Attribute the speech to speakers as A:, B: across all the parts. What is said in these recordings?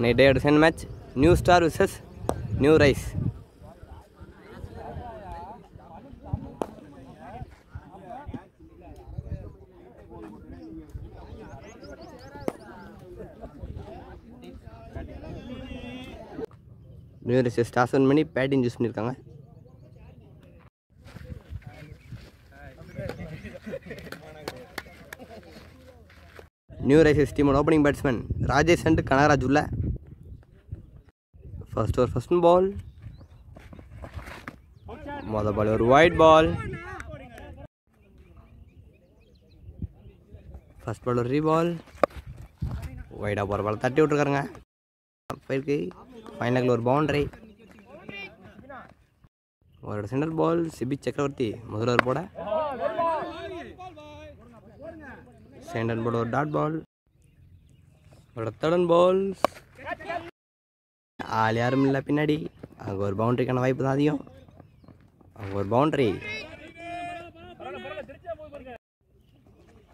A: Night day second match. New Star versus New Rise. New Rise stars on many batting use பண்ணிருக்காங்க. New Rise team opening batsman Rajesh and Kanaraj ulla. First over first ball. Mother ball or wide ball. First ball or re-ball. Wide up ball தட்டி விட்டுருக்காருங்க. Bike final ஒரு boundary. ஒரு centre பால் CP சக்கரவர்த்தி முதல்ல ஒரு போட. Centre பால் ஒரு dot ball. ஒரு third பால். ஆள் யாரும் இல்லை பின்னாடி. அங்கே ஒரு பவுண்டரிக்கான வாய்ப்பு தான் அதிகம். அங்கே ஒரு பவுண்டரி.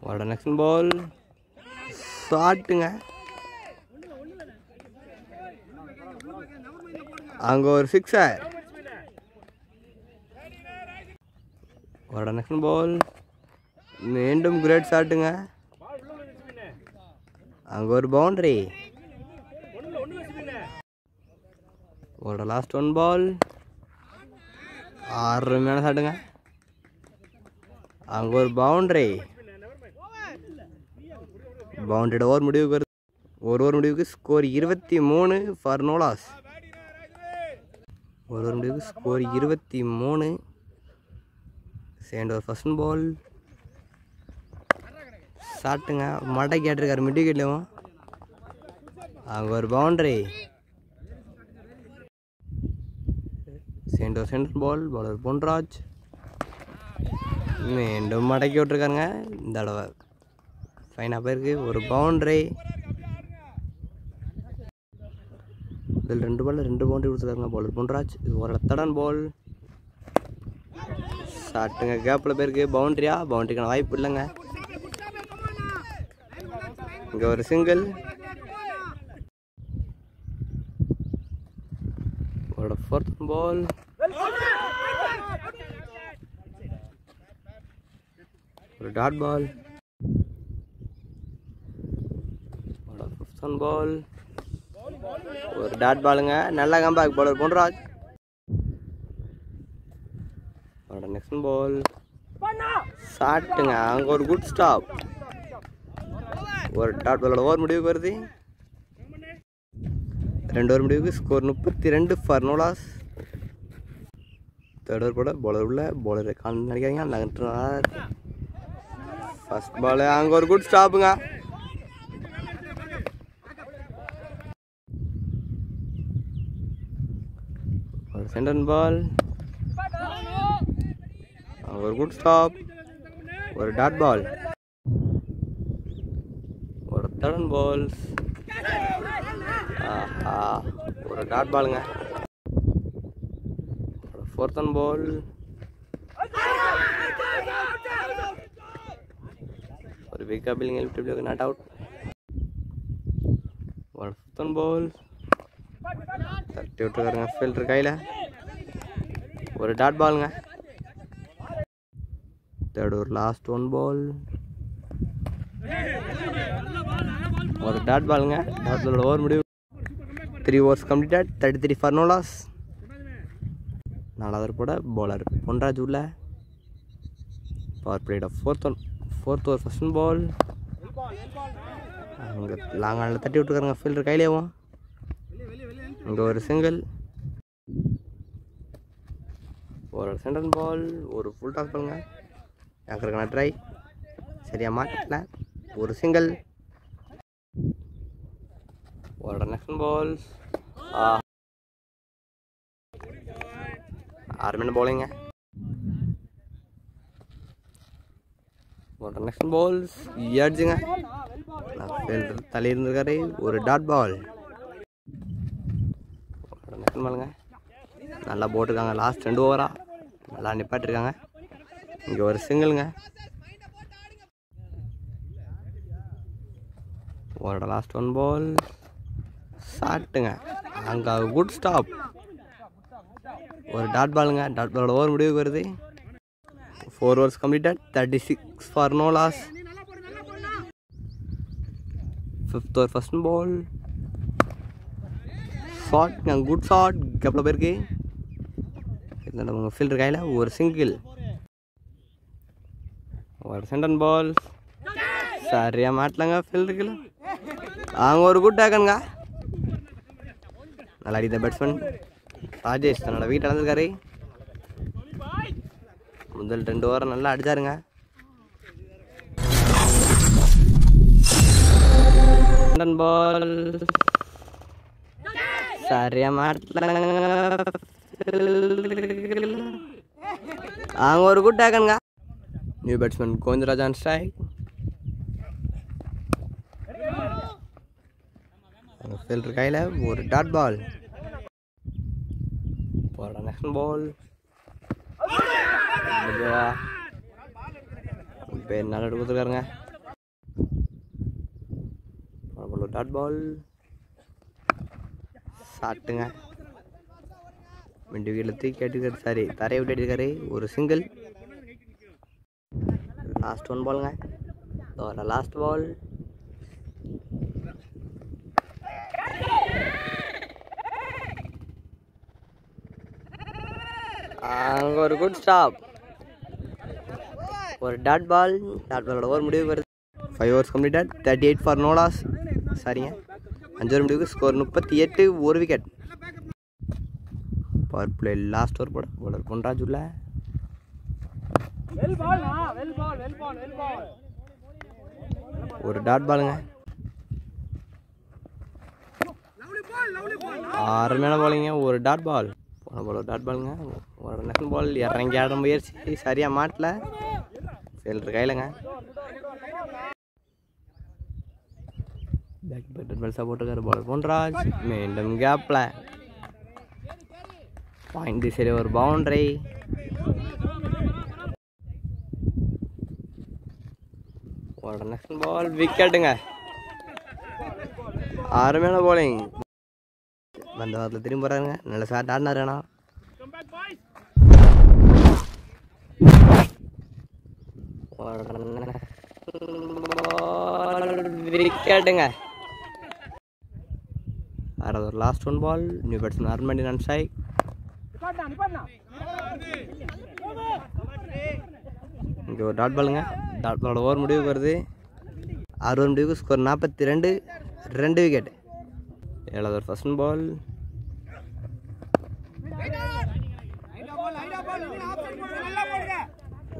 A: ஒரு நெக்ஸ்ட் பால் ஷாட்டுங்க. அங்கே ஒரு சிக்ஸர். ஒரு நெக்ஸ்ட் பால் மீண்டும் கிரேட் ஷாட்டுங்க. அங்கே ஒரு பவுண்டரி. ஒரு லாஸ்ட் ஒன் பால் அருமையான ஷாட்டுங்க. அங்கே ஒரு பவுண்டரி. பவுண்டரியோட ஓவர் முடிவுக்கு வருது. ஒரு ஓவர் முடிவுக்கு ஸ்கோர் 23 ஃபார் நோ லாஸ். ஒரு ஓவர் முடிவுக்கு score 23. Second over first ball ஷாட்டுங்க. மடை கேட்டிருக்காரு மிட் விக்கெட்லையும். அங்கே ஒரு boundary. Centre ball bowler Ponraj மீண்டும் மடக்கி விட்டுருக்காருங்க. இந்த தடவை ஃபைனாக போயிருக்கு. ஒரு பவுண்டரி. இதில் 2 பால் 2 பவுண்டரி கொடுத்துருக்காங்க பாலர் பொன்ராஜ். இது ஒரு தடன் பால் ஷாட்டுங்க. கேப்பில் போயிருக்கு. பவுண்டரியா? பவுண்டரிக்கான வாய்ப்பு இல்லைங்க. இங்கே ஒரு சிங்கிள். ஒரு ஃபோர்த் பால். ஒரு டாட் பால். ஒரு ஃபிஃப்த் பால். ஒரு டாட் பாலுங்க. நல்ல கம்பேக் பாலர் பொன்ராஜ். ஒரு நெக்ஸ்ட் பால் ஷாட்டுங்க. அங்கே ஒரு குட் ஸ்டாப். ஒரு டாட் பாலோட ஓவர் முடிவுக்கு வருது. 2 ஓவர் முடிவுக்கு score 32 for no loss. Third over கூட பாலர் உள்ள பாலர் நினைக்காதீங்க. நகர்றார். ஃபர்ஸ்ட் பால் அங்கே ஒரு குட் ஸ்டாப்புங்க. ஒரு சென்டர் பால். அங்கே ஒரு குட் ஸ்டாப். ஒரு டாட் பால். ஒரு தேர்ட் பால். ஒரு டாட் பாலுங்க. ஒரு ஃபோர்த் பால். ஒரு விக்கெட் பில்லிங் நாட் அவுட். ஒரு ஃபிஃப்த் பால் தட்டி விட்டுருக்காருங்க ஃபீல்டர் கையில். ஒரு டாட் பாலுங்க. தேர்ட் ஒரு லாஸ்ட் ஒன் பால். ஒரு டாட் பாலுங்க. டாட் பாலோட ஓவர் முடிவு 3 overs completed 33 for no loss. 4வது ஓவர் போட பாலர் பொன்ராஜ் உள்ள. Power play of fourth over first ball. அங்கே லாங் ஆனில் தட்டி விட்டுருக்காருங்க ஃபீல்டர் கையிலேவும். இங்கே ஒரு சிங்கிள். ஒரு சென்டர் பால். ஒரு ஃபுல் டாஸ் பாலுங்க. யாருக்கான ட்ரை சரியாக மாட்டல. ஒரு சிங்கிள். ஒரு நெக்ஸ்ட் பால். 6 மினிட் பவுலிங்க. ஒரு நெக்ஸ்ட் பால்ஸ் ஏட்ஜுங்க. தலை இருந்திருக்காரு. ஒரு டாட் பால். ஒரு நெக்ஸ்ட் பாலுங்க. நல்லா போட்டிருக்காங்க. லாஸ்ட் 2 ஓவரா நல்லா நிப்பாட்டிருக்காங்க. இங்கே ஒரு சிங்கிளுங்க. ஒரு லாஸ்ட் ஒன் பால் ஷாட்டுங்க. அங்கே குட் ஸ்டாப். ஒரு டாட் பாலுங்க. டாட் பாலோட ஓவர் முடிவுக்கு வருது. 4 overs completed. 36 for no loss. 5th over first ball. Shot. Good shot. எவ்வளோ பேருக்கு நம்ம ஃபீல்டர் கையில் ஒரு சிங்கிள். ஒரு சென்டன் பால் சரியாக மாட்டலங்க ஃபீல்டருக்கு. அவங்க ஒரு குட் டேக்கனுங்க. நல்லா அடித்த பேட்ஸ்மேன் ராஜேஷ் தன்னோட வீட்டை நடந்திருக்காரு. முதல் 2 over நல்லா அடிச்சாருங்க. சென்டன் பால் சரியாக மாட்டல. அவங்க ஒரு குட் டேக்கனுங்க. New batsman Govindaraj on strike. Fielder கையில் ஒரு டாட் பால். நெக்ஸ்ட் பால் பேர் நல்லா கொடுத்துருக்காருங்க. டாட் பால் ஷாட்டுங்க. 2 wicket தூக்கி அடிக்கிறாரு. சாரி தரையை விட்டு அடிக்கிறாரு. ஒரு சிங்கிள். லாஸ்ட் 1 பாலுங்க. லாஸ்ட் பால் அங்கே ஒரு குட் ஸ்டாப். ஒரு டாட் பால். டாட் பாலோட ஓவர் முடிவுக்கு வருது. 5 overs completed. 38 for no loss. சரிங்க. 5 over முடிவுக்கு ஸ்கோர் 38. ஒரு wicket. Power play last over போட பவுலர் பொன்ராஜ் உள்ள. ஒரு டாட் பாலுங்க. அருமையான பாலிங்க. ஒரு டாட் பால். டாட் பாலுங்க. ஒரு நெக்ஸ்ட் பால் இறங்கி ஆட முயற்சி சரியாக மாட்டல. ஃபீல்டர் கையிலங்க. பேக் பேட்டர் பெல்ஸாக போட்டிருக்காரு பால் பொன்ராஜ். மீண்டும் கேப்பில் பாயிண்ட் சரி. ஒரு பவுண்டரி. ஒரு நெக்ஸ்ட் பால் விக்கெட்டுங்க. அருமையான போலிங். வந்த வாரத்தில் திரும்பி போகிறாருங்க. நல்ல ஷாட் ஆடினாருண்ணா. விக்கெட்டுங்க. ஒரு last 1 ball. New batsman Armandi on strike. இங்கே ஒரு டாட் பாலுங்க. டாட் பாலோட ஓவர் முடிவுக்கு வருது. 6 over முடிவுக்கு score 42. 2 wicket. 7th over first ball.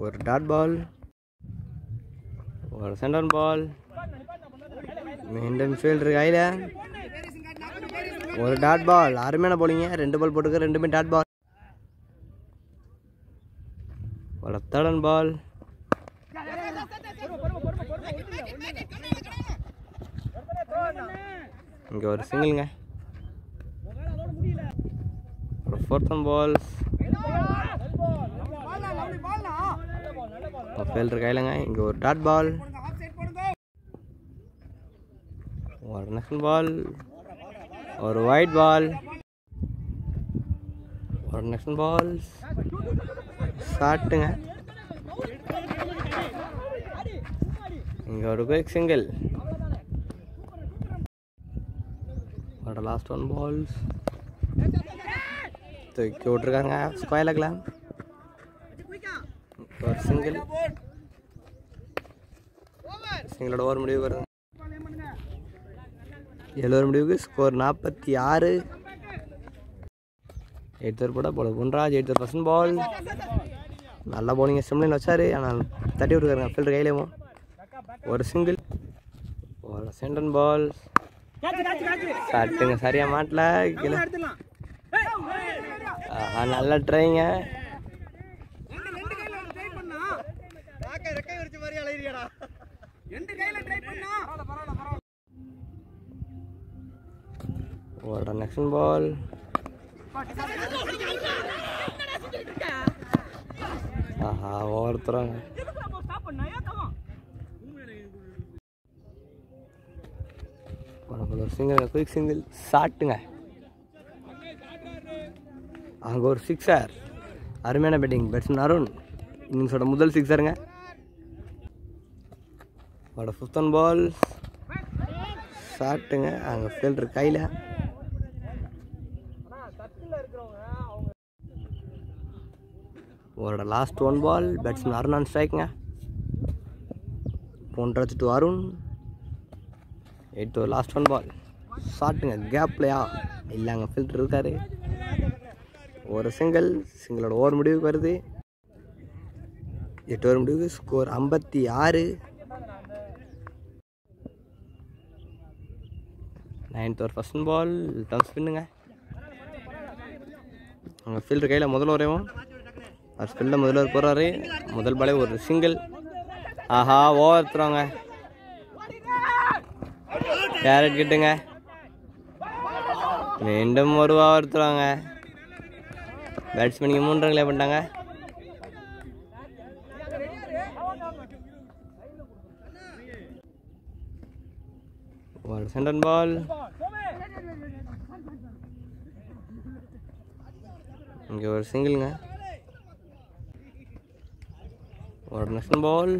A: ஒரு டாட் பால். ஒரு சென்டர் பால். மீண்டும் ஃபீல்டர் கையில் ஒரு டாட் பால். அருமையான போலிங்க. 2 பால் போட்டுக்க. 2மே டாட் பால். ஒரு தேர்ட் பால். இங்கே ஒரு சிங்கிள்ங்க. ஒரு 4th பால். ஃபீல்டர் கையிலங்க. இங்கே ஒரு டாட் பால். ஒரு நெக்ஸ்ட் பால். ஒரு ஒயிட் பால். ஒரு நெக்ஸ்ட் பால் ஷாட்டுங்க. இங்கே ஒரு குயிக் சிங்கிள். ஒரு லாஸ்ட் 1 பால் தூக்கி விட்ருக்காங்க ஸ்கொயர் லெக்ல. ஒரு சிங்கிள். சிங்கிளோட ஓவர் முடிவுக்கு வருது. 7 over முடிவுக்கு ஸ்கோர் 46. 8th over போட போல பொன்ராஜ். 8th over ஃபர்ஸ்ட் பால். நல்லா போலிங்க. ஸ்டெம்லைன் வச்சாரு. ஆனால் தட்டி விட்டுருக்காருங்க ஃபீல்டர் கையிலேயும். ஒரு சிங்கிள். ஒரு சென்டன் பால் ஷாட்டுங்க. சரியாக மாட்டல. கீழே நல்லா ட்ரைங்க. ஒரு நெக்ஸ்ட் பால். ஆஹா ஒவ்வொருத்தராங்க. ஒரு சிங்கிள், குயிக் சிங்கிள் ஷாட்டுங்க. அங்கே ஒரு சிக்ஸர். அருமையான பேட்டிங் பேட்ஸ்மேன் அருண். இன்னிங்ஸோட முதல் சிக்ஸருங்க. அவரோட 5th on ball ஷாட்டுங்க. அங்கே ஃபீல்டர் கையில். அவரோட last 1 ball batsman Arun on ஸ்ட்ரைக்குங்க. 1 to Arun. 8th last 1 ball ஷாட்டுங்க. கேப்லையா இல்லை, அங்கே ஃபில்டர் இருக்காரு. ஒரு சிங்கிளோட ஓவர் முடிவுக்கு வருது. 8 ஓவர் முடிவுக்கு score 56. 9th over first ball turn ஸ்பின்னுங்க. அங்கே ஃபீல்டர் கையில் முதல் ஓவரையும் அவர் ஸ்பின்னில் முதல் ஓவர் போடுறாரு. முதல் பாலே ஒரு சிங்கிள். ஆஹா, ஓவர் த்ரோங்க. கேரட் கிட்டுங்க. மீண்டும் ஒரு ஓவர் த்ரோங்க. பேட்ஸ்மேனுக்கு 3 ரன்களே பண்ணிட்டாங்க. ஒரு சென்டர் பால். இங்கே ஒரு சிங்கிள்ங்க. ஒரு நெக்ஸ்ட் பால்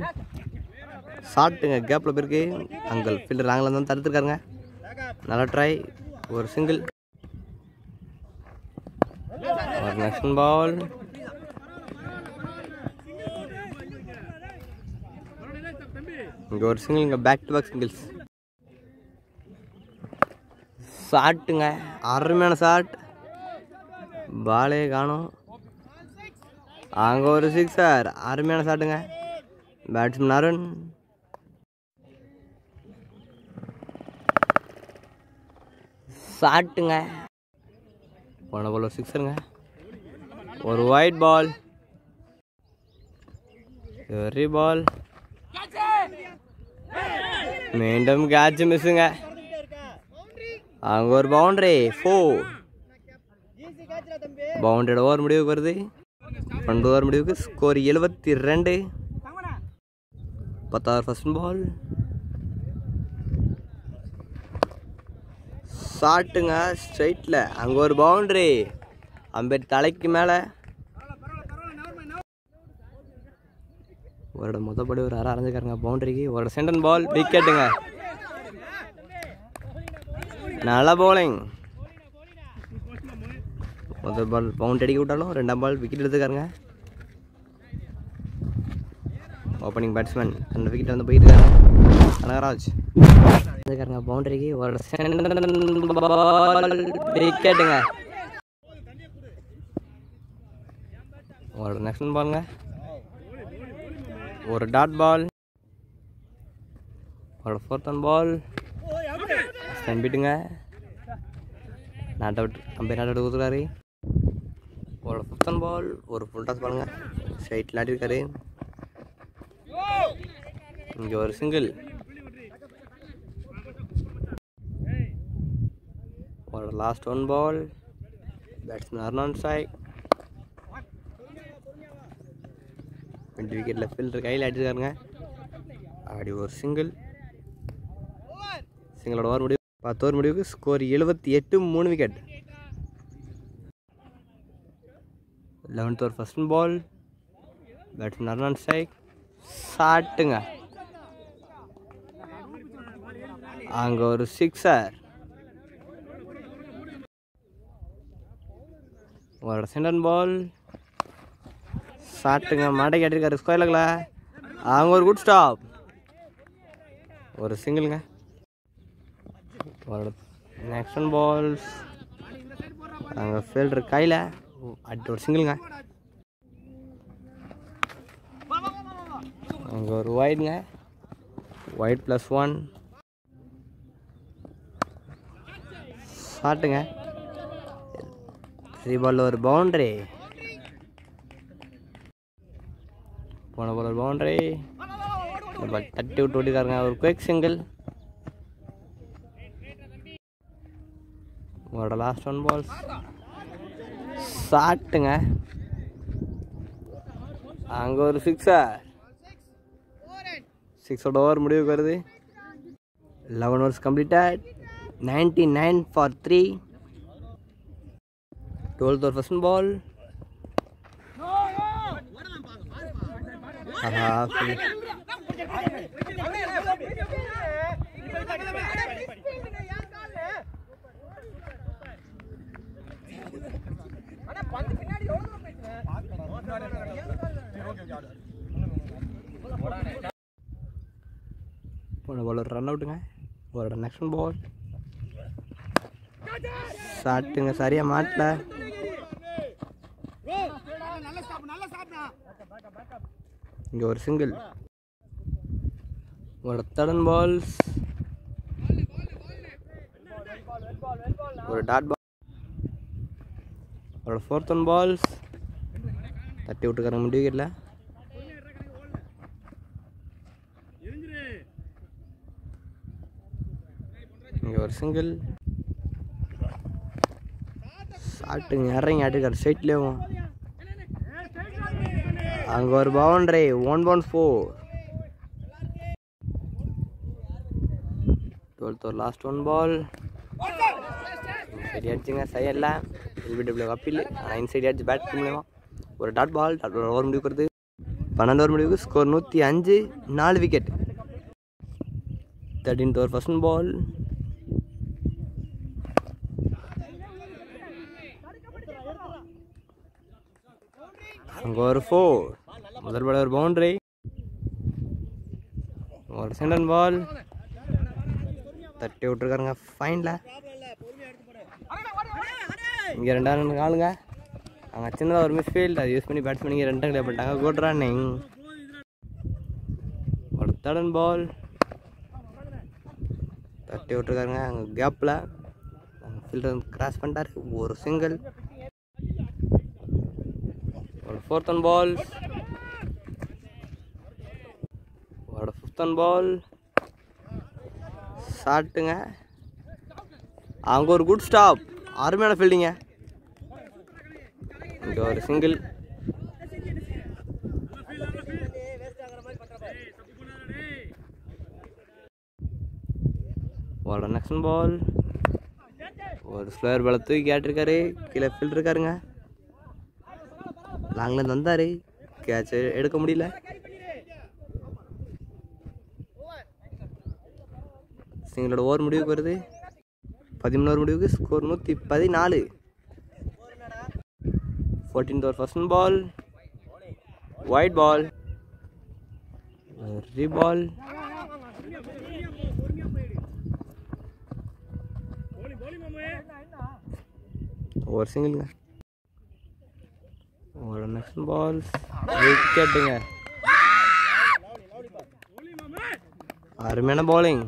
A: ஷாட்டுங்க. கேப்பில் போயிருக்கு. அங்கே ஃபீல்டர் ஆங்கில் தான் தடுத்துருக்காருங்க. நல்லா ட்ரை. ஒரு சிங்கிள். ஒரு நெக்ஸ்ட் பால். இங்கே ஒரு சிங்கிள். இங்கே பேக் டு பேக் சிங்கிள்ஸ். ஷாட்டுங்க. அருமையான ஷாட். பாலே காணும். அங்கே ஒரு சிக்ஸர். அருமையான ஷாட்டுங்க. பேட்ஸ்மேன் அருண். ஷாட்டுங்க. போன பால் ஒரு சிக்ஸருங்க. ஒரு ஒயிட் பால். வெரி பால். மீண்டும் கேட்ச் மிஸ்ஸுங்க. அங்கே ஒரு பவுண்டரி. 4. பவுண்டரியோட ஓவர் முடிவுக்கு வருது. 12 ஓவர் முடிவுக்கு score 72. 10th over first ball ஷாட்டுங்க. ஸ்ட்ரைட்டில் அங்கே ஒரு பவுண்டரி. அம்பேர் தலைக்கு மேலே. ஒரு மொத்தப்படி ஒரு அரை அரைஞ்சிக்காருங்க பவுண்டரிக்கு. ஒரு சென்டன் பால். விக்கெட்டுங்க. நல்ல பவுலிங். முதல் பால் பவுண்டரி அடிக்க விட்டாலும் 2ஆம் பால் விக்கெட் எடுத்துக்காருங்க. ஓப்பனிங் பேட்ஸ்மேன் 2 விக்கெட் வந்து போயிட்டு இருக்காரு. கனகராஜ் எடுத்துக்காருங்க பவுண்டரிக்கு. ஒரு விக்கெட்டுங்க. ஒரு நெக்ஸ்ட் பாலுங்க. ஒரு டாட் பால். ஒரு 4th on ball ஸ்டம்பிட்டுங்க. Not out. Umpire not out கொடுத்துருக்காரு. ஒரு 5th on ball ஒரு ஃபுல் டாஸ் பாருங்க. ஸ்ட்ரைட்டில் ஆட்டிருக்காரு. இங்கே ஒரு சிங்கிள். ஒரு last 1 ball batsman Arun on strike. 20 விக்கெட்டில் ஃபீல்டர் கையில் ஆட்டிருக்காருங்க. அப்படி ஒரு சிங்கிள். சிங்கிளோட ஓவர் முடிவு 10 ஓவர் முடிவுக்கு score 78. 3 wicket. 11th over first ball batsman Arun on strike. ஷாட்டுங்க. அங்கே ஒரு சிக்ஸர். ஒரு சென்டர் பால் ஷாட்டுங்க. மாட்டை கேட்டிருக்காரு ஸ்கொயர்ல. அவங்க ஒரு குட் ஸ்டாப். ஒரு சிங்கிள்ங்க. ஒரு நெக்ஸ்ட் பால்ஸ் அங்கே ஃபீல்டர் கையில் அடி ஒரு சிங்கிள்ங்க. அங்கே ஒரு ஒயிட்ங்க. ஒயிட் +1 ஷாட்டுங்க. 3 பால் ஒரு பவுண்டரி. போன பால் ஒரு பவுண்டரி. தட்டி விட்டு ஓட்டிருக்காருங்க. ஒரு குயிக் சிங்கிள். உங்களோட லாஸ்ட் 1 ball ஷாட்டுங்க. அங்கே ஒரு சிக்ஸர். 6ஓட ஓவர் முடிவுக்கு வருது. 11 overs completed. 99 for 3. 12th over first ball. போன பால் ரன் அவுட்டுங்க. ஒரு நெக்ஸ்ட் பால் சாட்டுங்க, சரியாக மாட்டல. இங்கே ஒரு சிங்கிள். ஒரு தேர்ட் பால்ஸ், ஒரு டாட் பால், ஒரு ஃபோர்த் பால்ஸ் தட்டி விட்டுக்காரங்க முடிவு விக்கெட்டில். இங்கே ஒரு சிங்கிள் சாட்டுங்க, இறங்கி ஆட்டுக்கார் ஸ்ட்ரைட்லேயும். அங்கே ஒரு பவுண்டரி. 1-4. 12th ஒரு லாஸ்ட் 1 பால். சரி அடிச்சுங்க, சரியில்லை. LBW appeal. ஆனால் இன்சைட் அடிச்சு பேட் மூலமா ஒரு டாட் பால். ஓவர் முடிவுக்கு வருது. 12 ஓவர் முடிவுக்கு score 105. 4 wicket. 13th over first ball. அங்கே ஒரு 4. முதல் பால் ஒரு பவுண்டரி. ஒரு செகண்ட் பால் தட்டி விட்டுருக்காருங்க ஃபைனில். இங்கே 2 ரன் ஆளுங்க. அங்கே சின்னதாக ஒரு மிஸ்ஃபீல்ட், அதை யூஸ் பண்ணி பேட்ஸ்மேன் இங்கே 2 கிளியர் பண்ணிட்டாங்க. Good running. ஒரு தேர்ட் பால் தட்டி விட்டுருக்காருங்க. அங்கே கேப்பில் ஃபீல்டர் கிராஸ் பண்ணிட்டார். ஒரு சிங்கிள். ஒரு ஃபோர்த் பால், ஒரு ஃபிஃப்த் பால் ஷாட்டுங்க. அங்கே ஒரு குட் ஸ்டாப். அருமையான ஃபீல்டிங்க. இங்கே ஒரு சிங்கிள். ஒரு நெக்ஸ்ட் பால். ஒரு ஸ்லோயர் பாலை தூக்கி கேட்டிருக்காரு. கீழே ஃபீல்ட் இருக்காருங்க. லாங்லேருந்து வந்தார். கேட்ச் எடுக்க முடியல. சிங்களோட ஓவர் முடிவுக்கு வருது. 13 ஓவர் முடிவுக்கு score 114. 14th over first ball. Wide ball. Reball. ஒரு சிங்கிள்ங்க. ஒரு நெக்ஸ்ட் பால் விக்கெட்டுங்க. அருமையான பவுலிங்.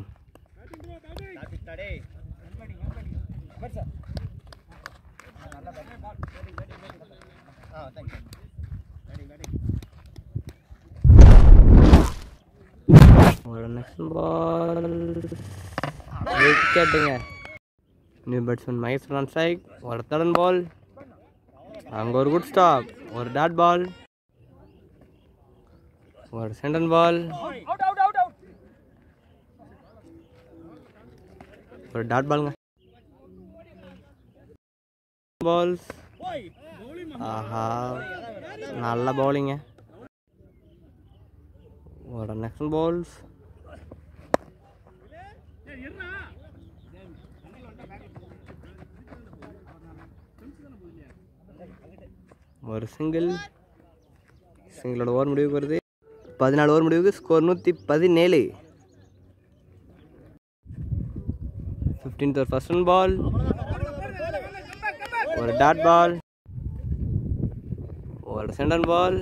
A: ஒரு நெக்ஸ்ட் பால் விக்கெட்டுங்க. New batsman Mahesh run strike. ஒரு தேர்ட் பால். அங்கே ஒரு குட் ஸ்டாப். ஒரு டாட் பால். ஒரு செகண்ட் பால். ஒரு டாட் பாலுங்க. பால்ஸ். ஆஹா, நல்ல பவுலிங்க. ஒரு நெக்ஸ்ட் பால்ஸ். ஒரு சிங்கிள். சிங்கிளோட ஓவர் முடிவுக்கு வருது. 14 ஓவர் முடிவுக்கு score 117. 15th over first ball. ஒரு டாட் பால். ஒரு செகண்ட் பால்.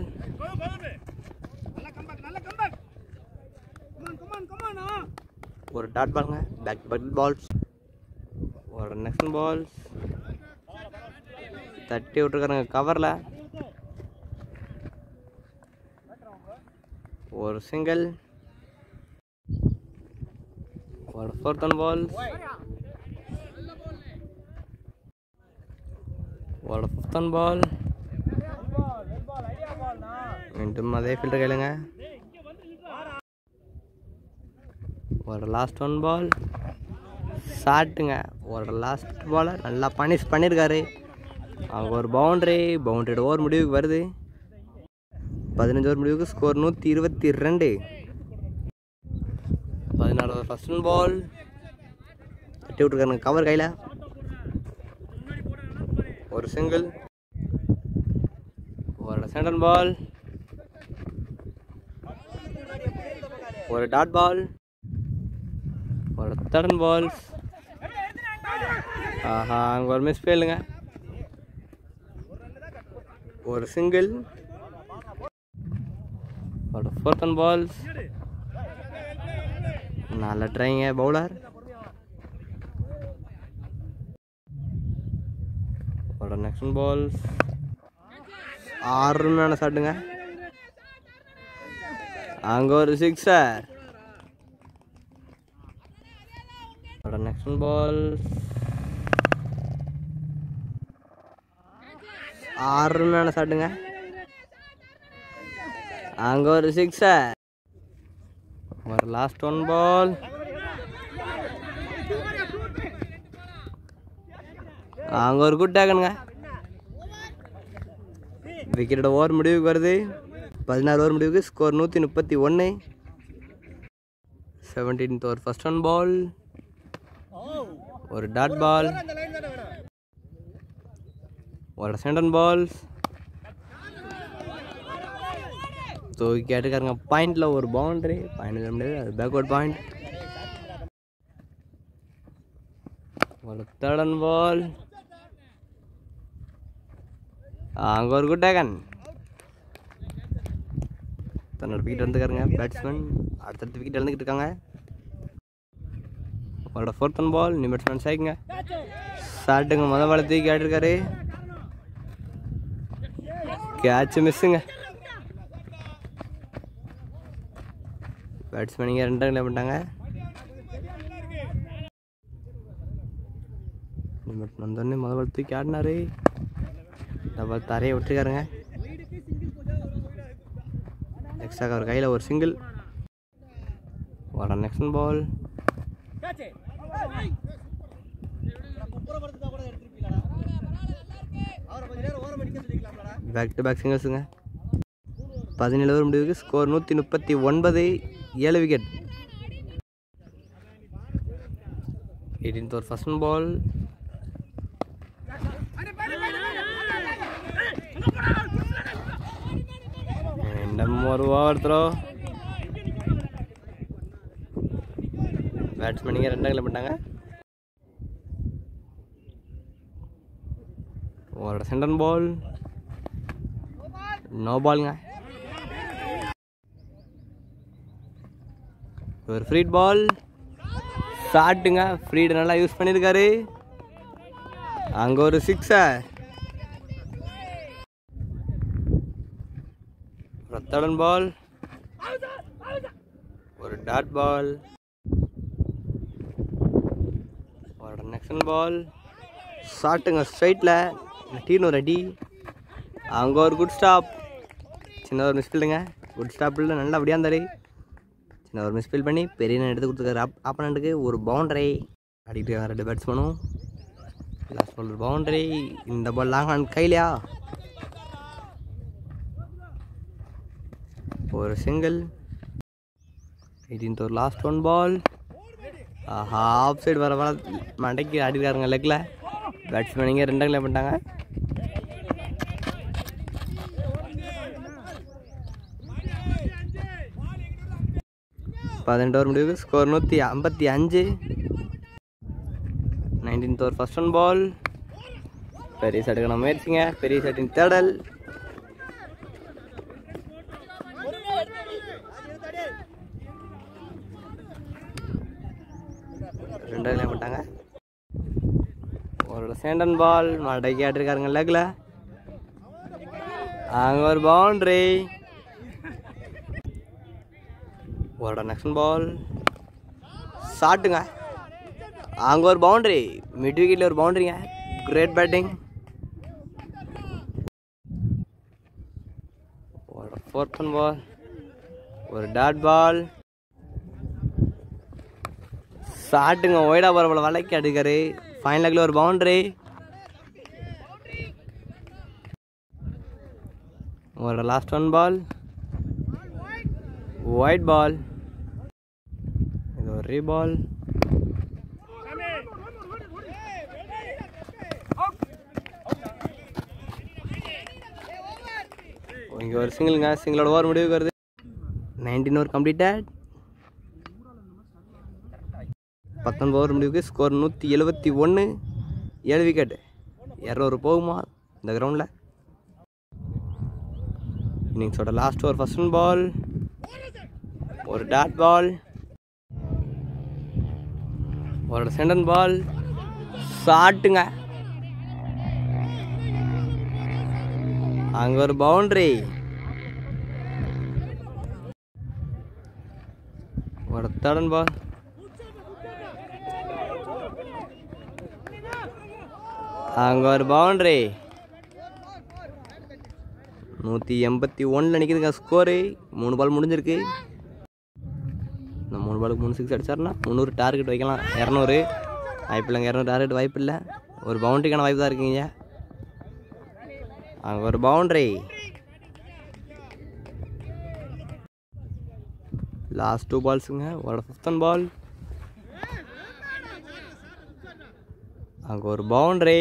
A: ஒரு டாட் பாலுங்க. Back to back balls. ஒரு நெக்ஸ்ட் பால்ஸ் தட்டி விட்டுருக்காருங்க கவரில். ஒரு சிங்கிள். ஒரு ஃபோர்த் பால். ஒரு ஃபிஃப்த் பால். மீண்டும் அதே ஃபீல்டர் கேளுங்க. ஒரு லாஸ்ட் 1 பால். ஷாட்டுங்க. ஒரு லாஸ்ட் பாலர் நல்லா பனிஷ் பண்ணியிருக்காரு. அவங்க ஒரு பவுண்டரியோட ஓவர் முடிவுக்கு வருது. 15 ஓவர் முடிவுக்கு ஸ்கோர் 122. 16வது ஃபர்ஸ்ட் பால் தட்டி விட்டுருக்காருங்க கவர் கையில். ஒரு சிங்கிள். ஒரு சென்டர் பால். ஒரு டாட் பால். ஒரு தேர்ட் பால். ஆஹா, அங்கே ஒரு மிஸ் ஃபீல்டுங்க. ஒரு சிங்கிள். ஒரு ஃபோர்த் பால்ஸ். நல்ல ட்ரைங்க பவுலர். ஒரு நெக்ஸ்ட் பால்ஸ். அருமையான ஷாட்டுங்க. அங்கே ஒரு சிக்ஸர். நெக்ஸ்ட் பால். அருமையான ஷாட்டுங்க. அங்கே ஒரு சிக்ஸர். ஒரு லாஸ்ட் ஒன் பால். அங்கே ஒரு குட் டேக்கனுங்க. விக்கெட்டோட ஓவர் முடிவுக்கு வருது. 16 ஓவர் முடிவுக்கு score 131. 17th over first one ball. ஒரு டாட் பால். ஒரு சென்டர் பால்ஸ். தூக்கி கேட்டுக்காருங்க பாயிண்ட்ல. ஒரு பவுண்டரி பாயிண்ட் முடியாது, அது பேக்வர்ட் பாயிண்ட். ஒரு தேர்ட் பால். அங்கே ஒரு குட் டேக்கன். தன்னோட விக்கெட் வந்துக்காருங்க பேட்ஸ்மேன். அடுத்தடுத்து விக்கெட் எழுந்துக்கிட்டு இருக்காங்க. அவரோட ஃபோர்த் பால். நீ பேட்ஸ்மேன் சாய்க்குங்க. ஷாட்டுங்க முதல் பால் தூக்கி ஆட்டிருக்காரு. கேட்ச் மிஸ்ஸுங்க. பேட்ஸ்மேன் இங்கே 2 ரன் பண்ணிட்டாங்க. வந்தோடனே முதல் பால் தூக்கி ஆடினாரு. டபுள் தரையை விட்டுருக்காருங்க. எக்ஸ்ட்ரா அவர் கையில் ஒரு சிங்கிள். ஒரு next ball. Back to back சிங்கிள்ஸுங்க. 17 ஓவர் முடிவுக்கு score 139. 7 wicket. 18th over first ball. ஒரு ஓவர் த்ரோ. பேட்ஸ்மேன் இங்கே 2 ரன் பண்ணிட்டாங்க. ஒரு சென்டர் பால். நோ பாலுங்க. ஒரு ஃப்ரீட் பால். ஷாட்டுங்க. ஃப்ரீட் நல்லா யூஸ் பண்ணியிருக்காரு. அங்கே ஒரு சிக்ஸர். ஒரு தேர்ட் பால். ஒரு டாட் பால். ஒரு நெக்ஸ்ட் பால். ஷாட்டுங்க ஸ்ட்ரைட்டில். டீன் ஒரு அடி. அங்கே ஒரு குட் ஸ்டாப். சின்ன ஒரு மிஸ்ஃபீல்டுங்க. குட் ஸ்டாப்பில் நல்லா அப்படியாந்தாரு. சின்ன ஒரு மிஸ்ஃபீல் பண்ணி பெரிய ரன் எடுத்து கொடுத்துருக்காரு ஆப்பனண்ட்டுக்கு. ஒரு பவுண்டரி அடிக்கிட்டு இருக்காங்க 2 பேட்ஸ்மேனும். லாஸ்ட் பால் ஒரு பவுண்டரி. இந்த பால் லாங் ஆன் கையிலையா. ஒரு single. 18th over last one ball. Off side வர மண்டைக்கு ஆடிருக்காருங்க லெக்கில். பேட்ஸ்மேன் இங்கே 2 ரன் பண்ணிட்டாங்க. பதினெட்டு ஓவர் முடிவுக்கு score 155. 19th over first one ball. பெரிய ஷாட்டுக்கான முயற்சிங்க. பெரிய ஷாட்டின் தேடல். ரெண்டு ரன் பண்ணிட்டாங்க. ஒரு சென்டர் பால் மடக்கி ஆட்டிருக்காருங்க லெக்ல. அங்கே ஒரு பவுண்டரி. ஒரு நெக்ஸ்ட் பால். ஷாட்டுங்க. அங்கே ஒரு பவுண்டரி. மிட் விக்கெட்டில் ஒரு பவுண்டரிங்க. Great batting. ஒரு ஃபோர்த் பால். ஒரு டாட் பால். ஷாட்டுங்க ஒய்டா போகிற வலைக்கு அடிக்காரு. ஃபைனல் லெக்கில் ஒரு பவுண்டரி. ஒரு லாஸ்ட் ஒன் பால், ஒயிட் பால். இது ஒரு ரீபால். இங்கே ஒரு சிங்கிள்ங்க. சிங்கிளோட ஓவர் முடிவுக்கு வருது. 19 ஓவர் கம்ப்ளீட்டட். 19 ஓவர் முடிவுக்கு ஸ்கோர் 171. 7 விக்கெட். 200 போகுமா இந்த கிரவுண்டில்? இன்னிங்ஸோட லாஸ்ட் ஓவர் ஃபர்ஸ்ட் பால், ஒரு டாட் பால், ஒரு சென்டன் பால். ஷாட்டுங்க. அங்கே ஒரு பவுண்டரி. ஒரு தேர்ட் பால், அங்கே ஒரு பவுண்டரி. 181 நிற்கிதுங்க ஸ்கோரு. 3 பால் முடிஞ்சிருக்கு. இந்த 3 பாலுக்கு 3 6 அடிச்சாருன்னா 300 டார்கெட் வைக்கலாம். 200 வாய்ப்பு இல்லைங்க. 200 டார்கெட் வாய்ப்பு இல்லை. ஒரு பவுண்டரிக்கான வாய்ப்பு தான் இருக்குங்க. அங்கே ஒரு பவுண்டரி. லாஸ்ட் 2 பால்ஸுங்க. ஒரு 5th பால், அங்கே ஒரு பவுண்டரி.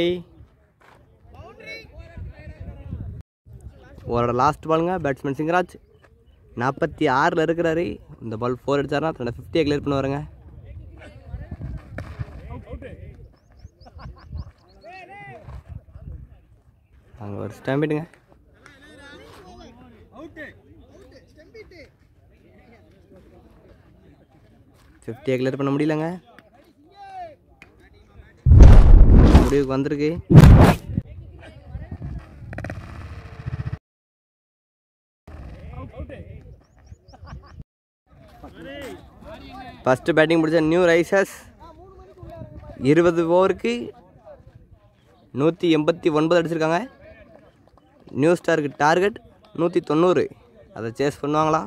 A: ஒரு லாஸ்ட் பாலுங்க. பேட்ஸ்மேன் சிங்கராஜ் 46 இருக்கிறாரு. இந்த பால் 4 அடிச்சாருன்னா 50 கிளியர் பண்ண வரங்க. அங்கே ஒரு ஸ்டாம்பிட்டுங்க. ஃபிஃப்டியை கிளியர் பண்ண முடியலங்க. முடிவுக்கு வந்திருக்கு. ஃபஸ்ட்டு பேட்டிங் பிடிச்ச நியூ ரைசர்ஸ் 20 ஓவருக்கு 189 அடிச்சிருக்காங்க. நியூ ஸ்டாருக்கு டார்கெட் 190. அதை சேஸ் பண்ணுவாங்களா?